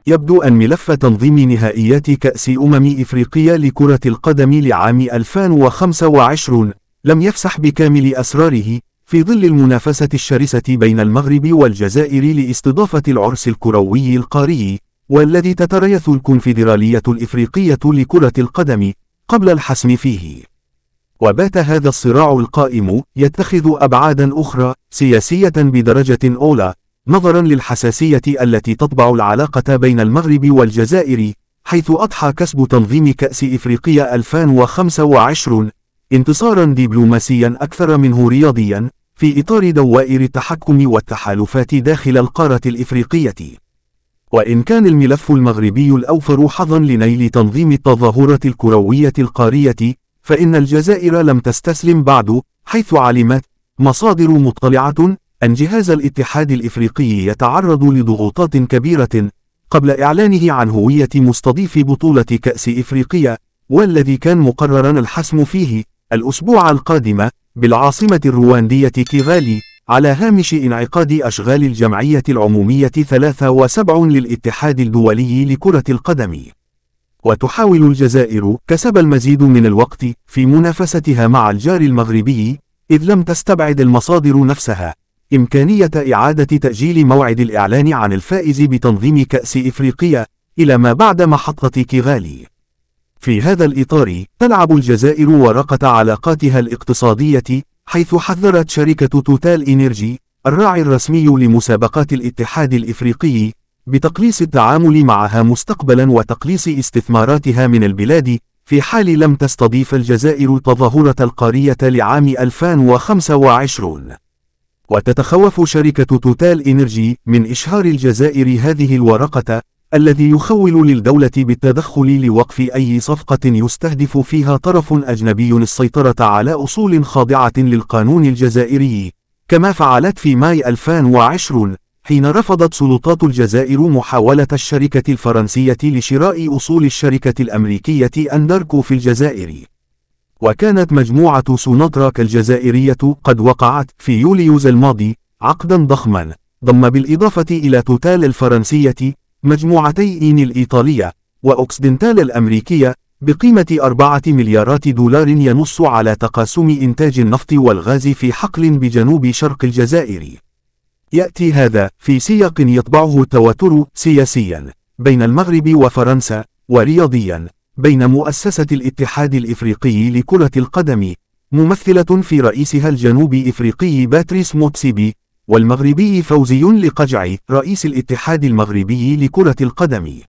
يبدو أن ملف تنظيم نهائيات كأس إفريقيا لكرة القدم لعام 2025 لم يفسح بكامل أسراره، في ظل المنافسة الشرسة بين المغرب والجزائر لاستضافة العرس الكروي القاري، والذي تتريث الكونفدرالية الإفريقية لكرة القدم قبل الحسم فيه. وبات هذا الصراع القائم يتخذ أبعادًا أخرى سياسية بدرجة أولى، نظرًا للحساسية التي تطبع العلاقة بين المغرب والجزائر، حيث أضحى كسب تنظيم كأس إفريقيا 2025 انتصارًا دبلوماسيًا أكثر منه رياضيًا، في إطار دوائر التحكم والتحالفات داخل القارة الإفريقية. وإن كان الملف المغربي الأوفر حظًا لنيل تنظيم التظاهرة الكروية القارية، فإن الجزائر لم تستسلم بعد، حيث علمت مصادر مطلعة أن جهاز الاتحاد الإفريقي يتعرض لضغوطات كبيرة قبل إعلانه عن هوية مستضيف بطولة كأس إفريقيا، والذي كان مقررا الحسم فيه الأسبوع القادم بالعاصمة الرواندية كيغالي، على هامش انعقاد أشغال الجمعية العمومية 73 للاتحاد الدولي لكرة القدم. وتحاول الجزائر كسب المزيد من الوقت في منافستها مع الجار المغربي، إذ لم تستبعد المصادر نفسها إمكانية إعادة تأجيل موعد الإعلان عن الفائز بتنظيم كأس إفريقيا إلى ما بعد محطة كيغالي. في هذا الإطار تلعب الجزائر ورقة علاقاتها الاقتصادية، حيث حذرت شركة توتال إنرجي الراعي الرسمي لمسابقات الاتحاد الإفريقي بتقليص التعامل معها مستقبلا وتقليص استثماراتها من البلاد في حال لم تستضيف الجزائر التظاهرة القارية لعام 2025. وتتخوف شركة توتال إنرجي من إشهار الجزائر هذه الورقة، الذي يخول للدولة بالتدخل لوقف أي صفقة يستهدف فيها طرف أجنبي السيطرة على أصول خاضعة للقانون الجزائري، كما فعلت في ماي 2020 حين رفضت سلطات الجزائر محاولة الشركة الفرنسية لشراء أصول الشركة الأمريكية أندركو في الجزائر. وكانت مجموعة سوناتراك الجزائرية قد وقعت في يوليوز الماضي عقدا ضخما ضم بالإضافة إلى توتال الفرنسية مجموعتي إين الإيطالية وأوكسدنتال الأمريكية بقيمة 4 مليارات دولار، ينص على تقاسم إنتاج النفط والغاز في حقل بجنوب شرق الجزائر. يأتي هذا في سياق يطبعه التوتر سياسيا بين المغرب وفرنسا، ورياضيا بين مؤسسة الاتحاد الإفريقي لكرة القدم ممثلة في رئيسها الجنوب إفريقي باتريس موتسيبي، والمغربي فوزي لقجع رئيس الاتحاد المغربي لكرة القدم.